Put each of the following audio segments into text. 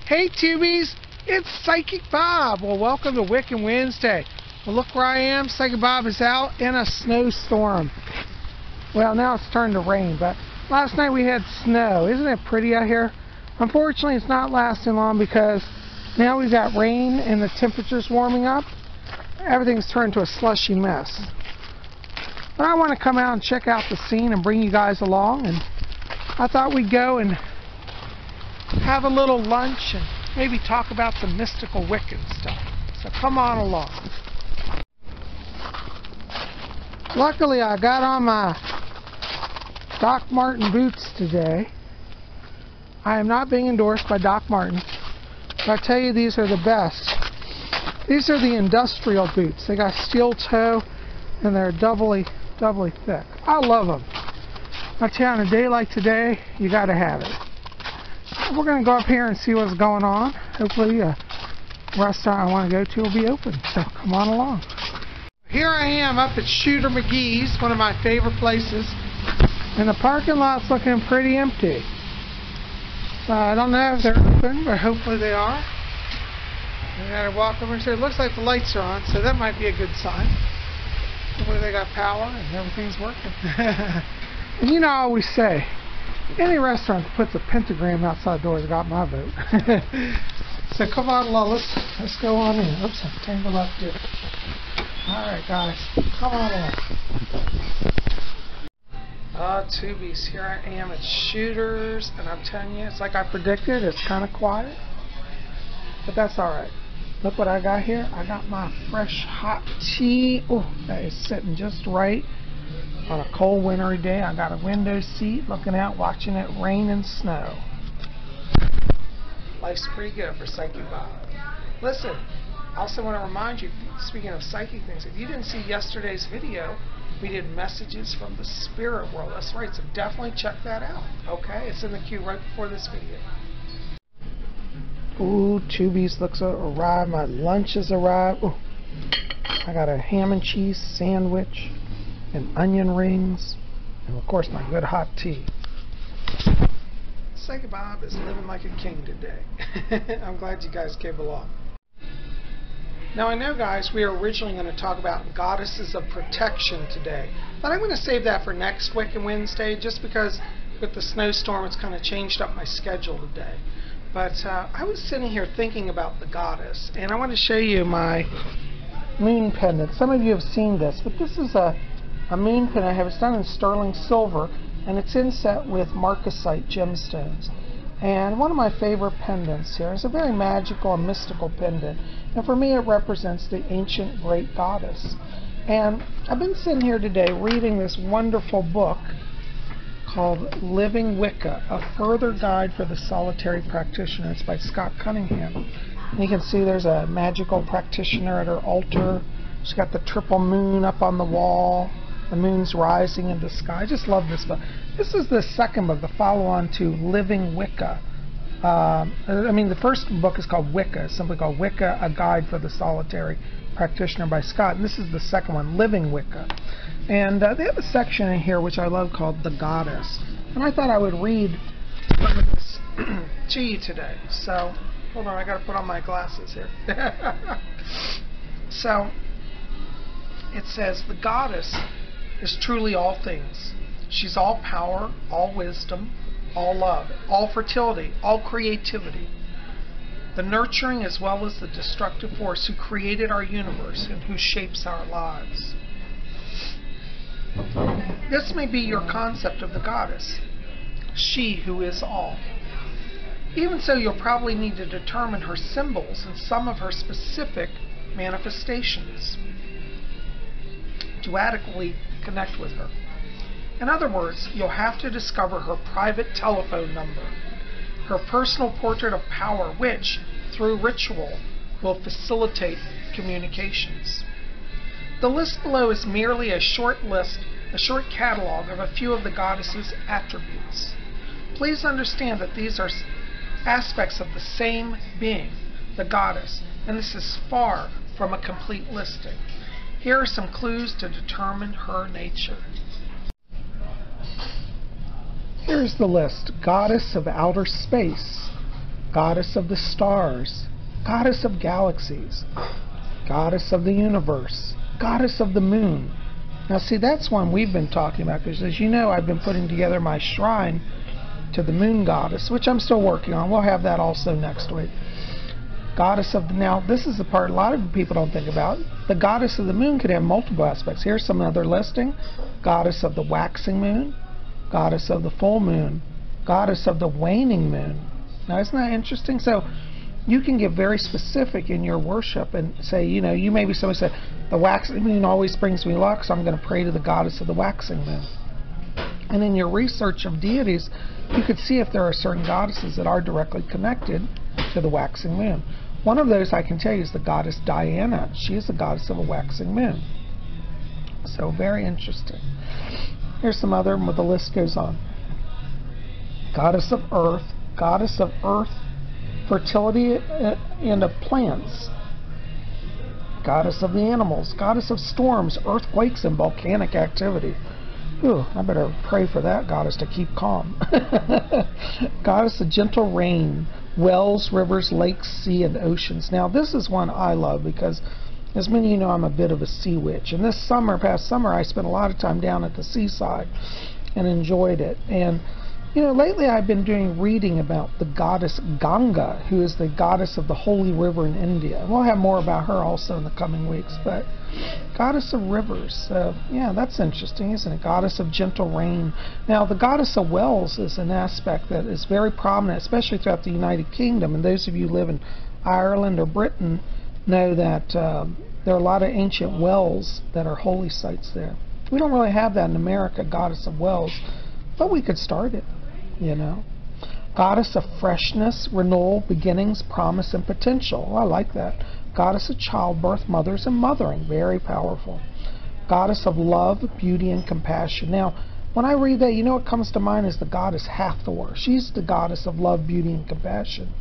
Hey Tubies, it's Psychic Bob. Well, welcome to Wiccan Wednesday. Well, look where I am. Psychic Bob is out in a snowstorm. Well, now it's turned to rain, but last night we had snow. Isn't it pretty out here? Unfortunately, it's not lasting long because now we've got rain and the temperature's warming up. Everything's turned to a slushy mess. But I want to come out and check out the scene and bring you guys along, and I thought we'd go and have a little lunch and maybe talk about some mystical Wiccan stuff. So come on along. Luckily, I got on my Doc Martin boots today. I am not being endorsed by Doc Martin, but I tell you, these are the best. These are the industrial boots. They got steel toe and they're doubly thick. I love them. I tell you, on a day like today, you got to have it. We're going to go up here and see what's going on. Hopefully a restaurant I want to go to will be open, so come on along. Here I am up at Shooter McGee's, one of my favorite places, and the parking lot's looking pretty empty. So I don't know if they're open, but hopefully they are. I gotta walk over here. It looks like the lights are on, so that might be a good sign. Hopefully they got power and everything's working. And you know, I always say, any restaurant that puts a pentagram outside the door has got my vote. So come on along, let's go on in. Oops, I tangled up here. Alright guys, come on along. Tubies, here I am at Shooters, and I'm telling you, it's like I predicted, it's kind of quiet. But that's alright. Look what I got here. I got my fresh hot tea. Oh, that is sitting just right. On a cold wintry day, I got a window seat looking out, watching it rain and snow. Life's pretty good for Psychic Bob. Listen, I also want to remind you, speaking of psychic things, if you didn't see yesterday's video, we did messages from the spirit world. That's right, so definitely check that out. Okay, it's in the queue right before this video. Ooh, Tubies looks arrived. My lunch has arrived. Ooh, I got a ham and cheese sandwich and onion rings, and of course my good hot tea. Psychic Bob is living like a king today. I'm glad you guys came along. Now I know, guys, we were originally going to talk about goddesses of protection today, but I'm going to save that for next Wiccan Wednesday, just because with the snowstorm it's kind of changed up my schedule today. But I was sitting here thinking about the goddess, and I want to show you my moon pendant. Some of you have seen this, but this is a moon pendant I have. It's done in sterling silver, and it's inset with marcasite gemstones. And one of my favorite pendants here is a very magical and mystical pendant. And for me, it represents the ancient great goddess. And I've been sitting here today reading this wonderful book called Living Wicca, A Further Guide for the Solitary Practitioner. It's by Scott Cunningham. And you can see there's a magical practitioner at her altar. She's got the triple moon up on the wall. The moon's rising in the sky. I just love this book. This is the second book, the follow-on to Living Wicca. The first book is called Wicca. It's simply called Wicca, A Guide for the Solitary Practitioner by Scott. And this is the second one, Living Wicca. And they have a section in here which I love called The Goddess. And I thought I would read some of this to you today. So, hold on, I got to put on my glasses here. So, it says, the goddess is truly all things. She's all power, all wisdom, all love, all fertility, all creativity, the nurturing as well as the destructive force who created our universe and who shapes our lives. This may be your concept of the goddess, she who is all. Even so, you'll probably need to determine her symbols and some of her specific manifestations to adequately connect with her. In other words, you'll have to discover her private telephone number, her personal portrait of power, which, through ritual, will facilitate communications. The list below is merely a short catalog of a few of the goddess's attributes. Please understand that these are aspects of the same being, the goddess, and this is far from a complete listing. Here are some clues to determine her nature. Here's the list. Goddess of outer space. goddess of the stars, goddess of galaxies, goddess of the universe, goddess of the moon. Now see, that's one we've been talking about, because as you know, I've been putting together my shrine to the moon goddess, which I'm still working on. We'll have that also next week. Goddess of the, now this is the part a lot of people don't think about. The goddess of the moon could have multiple aspects. Here's some other listing. Goddess of the waxing moon, goddess of the full moon, goddess of the waning moon. Now isn't that interesting? So you can get very specific in your worship and say, you know, you maybe somebody said, the waxing moon always brings me luck, so I'm going to pray to the goddess of the waxing moon. And in your research of deities, you could see if there are certain goddesses that are directly connected to the waxing moon. One of those I can tell you is the goddess Diana. She is the goddess of a waxing moon. So very interesting. Here's some other, the list goes on. Goddess of earth, fertility and of plants, goddess of the animals, goddess of storms, earthquakes, and volcanic activity. Ooh, I better pray for that goddess to keep calm. Goddess of gentle rain, wells, rivers, lakes, sea, and oceans. Now this is one I love because, as many of you know, I'm a bit of a sea witch. And this summer, past summer, I spent a lot of time down at the seaside and enjoyed it. And you know, lately I've been doing reading about the goddess Ganga, who is the goddess of the holy river in India. We'll have more about her also in the coming weeks. But goddess of rivers, yeah, that's interesting, isn't it? Goddess of gentle rain. Now, the goddess of wells is an aspect that is very prominent, especially throughout the United Kingdom. And those of you who live in Ireland or Britain know that there are a lot of ancient wells that are holy sites there. We don't really have that in America, goddess of wells, but we could start it. You know, goddess of freshness, renewal, beginnings, promise, and potential. Oh, I like that. Goddess of childbirth, mothers, and mothering. Very powerful. Goddess of love, beauty, and compassion. Now, when I read that, you know what comes to mind is the goddess Hathor. She's the goddess of love, beauty, and compassion.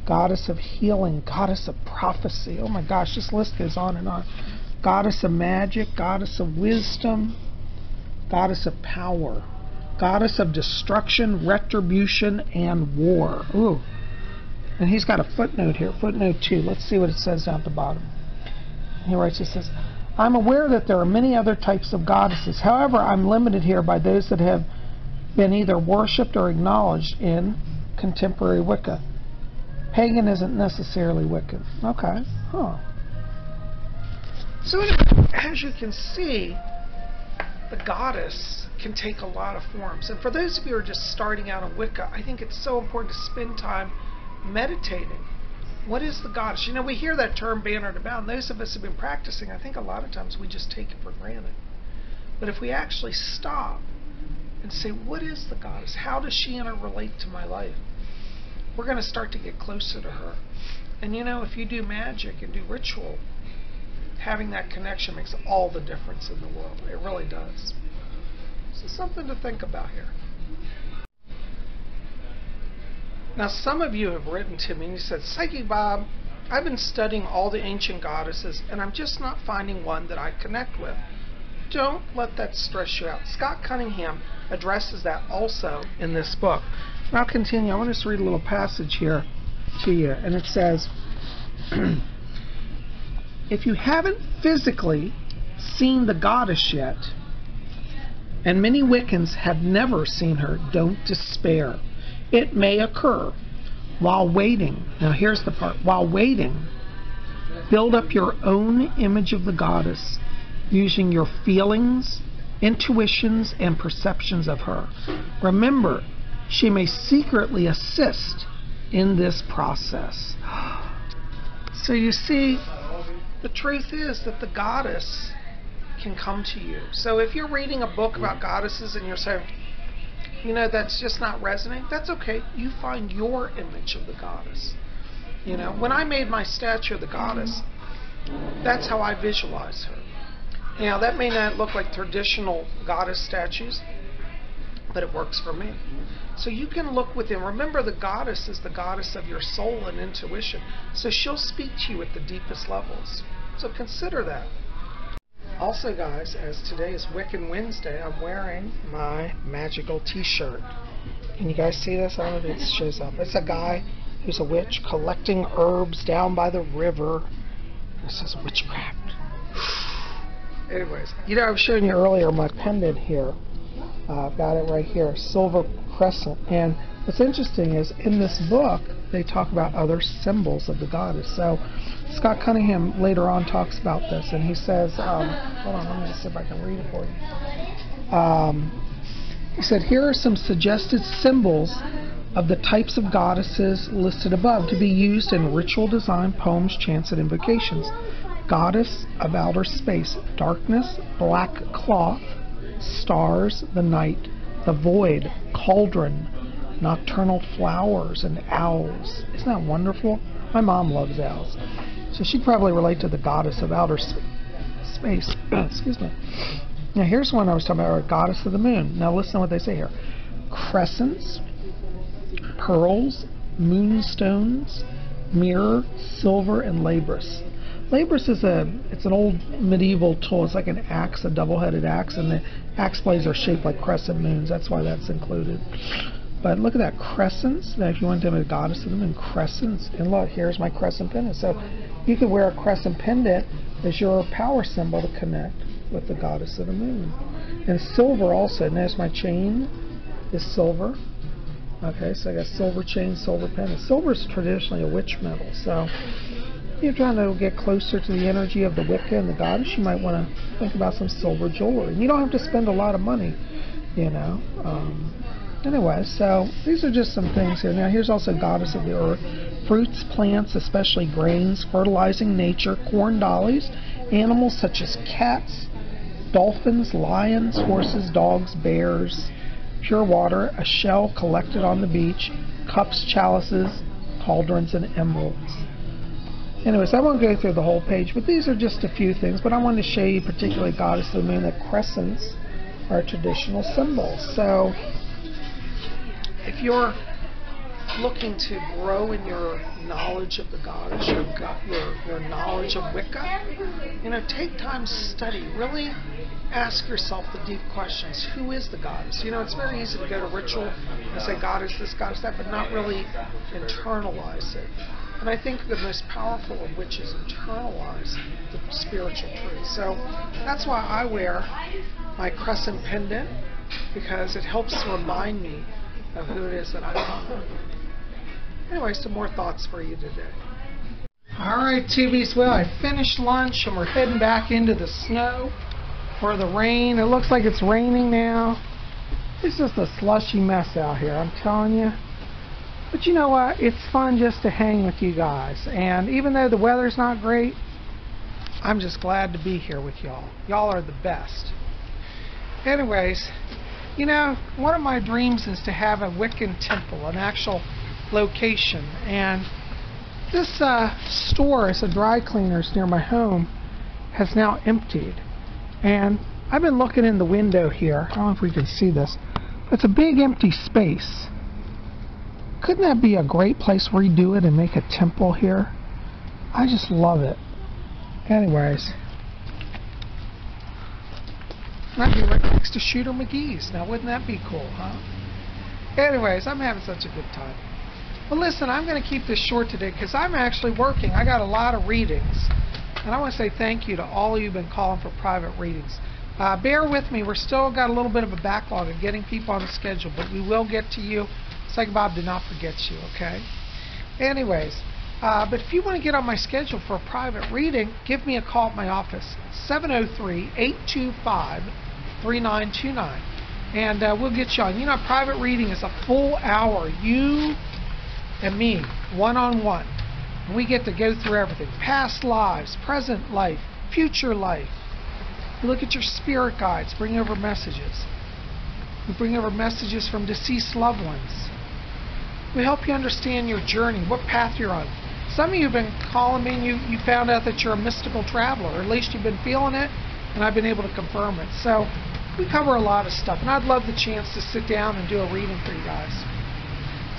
Goddess of healing, goddess of prophecy. Oh my gosh, this list goes on and on. Goddess of magic, goddess of wisdom, goddess of power. Goddess of destruction, retribution, and war. Ooh. And he's got a footnote here, footnote 2. Let's see what it says down at the bottom. He writes, he says, I'm aware that there are many other types of goddesses. However, I'm limited here by those that have been either worshipped or acknowledged in contemporary Wicca. Pagan isn't necessarily Wiccan. Okay. Huh. So as you can see, the goddess can take a lot of forms. And for those of you who are just starting out on Wicca, I think it's so important to spend time meditating. What is the goddess? You know, we hear that term bannered about, and those of us who have been practicing, I think a lot of times we just take it for granted. But if we actually stop and say, what is the goddess? How does she interrelate to my life? We're going to start to get closer to her. And you know, if you do magic and do ritual, having that connection makes all the difference in the world. It really does. So something to think about here. Now, some of you have written to me and you said, Psychic Bob, I've been studying all the ancient goddesses and I'm just not finding one that I connect with. Don't let that stress you out. Scott Cunningham addresses that also in this book. And I'll continue. I want to just read a little passage here to you. And it says, if you haven't physically seen the goddess yet, and many Wiccans have never seen her, don't despair. It may occur. While waiting, now here's the part, while waiting, build up your own image of the goddess using your feelings, intuitions, and perceptions of her. Remember, she may secretly assist in this process. So you see, the truth is that the goddess can come to you. So if you're reading a book about goddesses and you're saying, you know, that's just not resonating, that's okay. You find your image of the goddess. You know, when I made my statue of the goddess, that's how I visualize her. Now, that may not look like traditional goddess statues, but it works for me. So you can look within. Remember, the goddess is the goddess of your soul and intuition. So she'll speak to you at the deepest levels. So consider that. Also, guys, as today is Wiccan Wednesday, I'm wearing my magical t-shirt. Can you guys see this? I don't know if it shows up. It's a guy who's a witch collecting herbs down by the river. It says witchcraft. Anyways, you know, I was showing you earlier my pendant here. I've got it right here, silver crescent. And what's interesting is in this book, they talk about other symbols of the goddess. So Scott Cunningham later on talks about this, and he says, hold on, let me just see if I can read it for you. He said, here are some suggested symbols of the types of goddesses listed above to be used in ritual design, poems, chants, and invocations. Goddess of outer space, darkness, black cloth, stars, the night, the void, cauldron, nocturnal flowers, and owls. Isn't that wonderful? My mom loves owls. So she'd probably relate to the goddess of outer space. Excuse me. Now here's one I was talking about, goddess of the moon. Now listen to what they say here. Crescents, pearls, moonstones, mirror, silver, and labris. Labris is it's an old medieval tool. It's like an axe, a double-headed axe, and the axe blades are shaped like crescent moons. That's why that's included. But look at that, crescents. Now if you want to be a goddess of the moon, crescents. And look, here's my crescent pendant. So you could wear a crescent pendant as your power symbol to connect with the goddess of the moon. And silver also. Notice my chain is silver. Okay, so I got silver chain, silver pendant. Silver is traditionally a witch metal. So if you're trying to get closer to the energy of the Wicca and the goddess, you might want to think about some silver jewelry. And you don't have to spend a lot of money, you know. Anyway, so these are just some things here. Now here's also goddess of the earth. Fruits, plants, especially grains, fertilizing nature, corn dollies, animals such as cats, dolphins, lions, horses, dogs, bears, pure water, a shell collected on the beach, cups, chalices, cauldrons, and emeralds. Anyways, I won't go through the whole page, but these are just a few things. But I wanted to show you, particularly goddess of the moon, that crescents are traditional symbols. So if you're looking to grow in your knowledge of the goddess, your knowledge of Wicca, you know, take time to study. Really ask yourself the deep questions. Who is the goddess? You know, it's very easy to go to ritual and say goddess this, goddess that, but not really internalize it. And I think the most powerful of which is internalize the spiritual truth. So that's why I wear my crescent pendant, because it helps remind me of who it is that I love. Anyway, some more thoughts for you today. Alright, TVs, well, I finished lunch and we're heading back into the snow or the rain. It looks like it's raining now. It's just a slushy mess out here, I'm telling you. But you know what? It's fun just to hang with you guys. And even though the weather's not great, I'm just glad to be here with y'all. Y'all are the best. Anyways, you know, one of my dreams is to have a Wiccan temple, an actual location. And this store, it's a dry cleaners near my home, has now emptied. And I've been looking in the window here. I don't know if we can see this. But it's a big empty space. Couldn't that be a great place to redo it and make a temple here? I just love it. Anyways. Might be right next to Shooter McGee's. Now, wouldn't that be cool, huh? Anyways, I'm having such a good time. Well, listen, I'm going to keep this short today because I'm actually working. I got a lot of readings. And I want to say thank you to all of you who've been calling for private readings. Bear with me. We're still got a little bit of a backlog of getting people on the schedule, but we will get to you. Psychic Bob did not forget you, okay? Anyways, but if you want to get on my schedule for a private reading, give me a call at my office, 703-825-3929. And we'll get you on. You know, private reading is a full hour. You and me, one-on-one. And we get to go through everything. Past lives, present life, future life. We look at your spirit guides, bring over messages. We bring over messages from deceased loved ones. We help you understand your journey, what path you're on. Some of you have been calling me and you found out that you're a mystical traveler, or at least you've been feeling it, and I've been able to confirm it. So we cover a lot of stuff, and I'd love the chance to sit down and do a reading for you guys.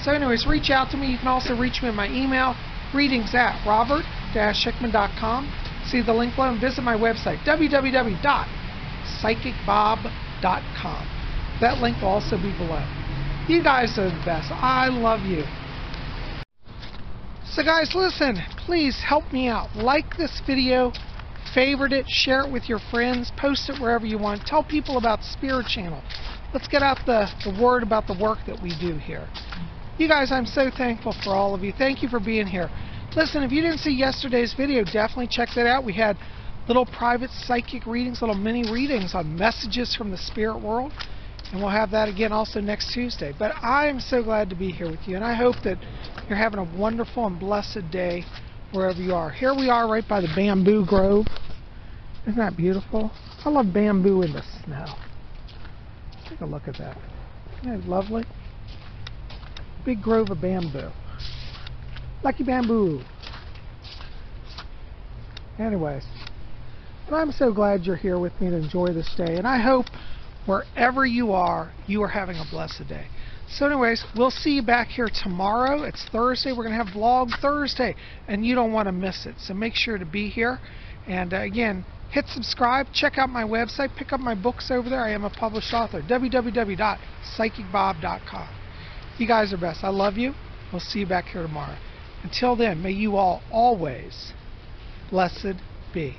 So anyways, reach out to me. You can also reach me in my email, readings@robert-hickman.com. See the link below and visit my website, www.psychicbob.com. That link will also be below. You guys are the best. I love you. So guys, listen, please help me out. Like this video, favorite it, share it with your friends, post it wherever you want. Tell people about the Spirit Channel. Let's get out the word about the work that we do here. You guys, I'm so thankful for all of you. Thank you for being here. Listen, if you didn't see yesterday's video, definitely check that out. We had little private psychic readings, little mini readings on messages from the spirit world. And we'll have that again also next Tuesday. But I am so glad to be here with you. And I hope that you're having a wonderful and blessed day wherever you are. Here we are right by the bamboo grove. Isn't that beautiful? I love bamboo in the snow. Take a look at that. Isn't that lovely? Big grove of bamboo. Lucky bamboo. Anyways, but I'm so glad you're here with me to enjoy this day. And I hope wherever you are having a blessed day. So anyways, we'll see you back here tomorrow. It's Thursday. We're going to have Vlog Thursday. And you don't want to miss it. So make sure to be here. And again, hit subscribe. Check out my website. Pick up my books over there. I am a published author. www.psychicbob.com. You guys are best. I love you. We'll see you back here tomorrow. Until then, may you all always blessed be.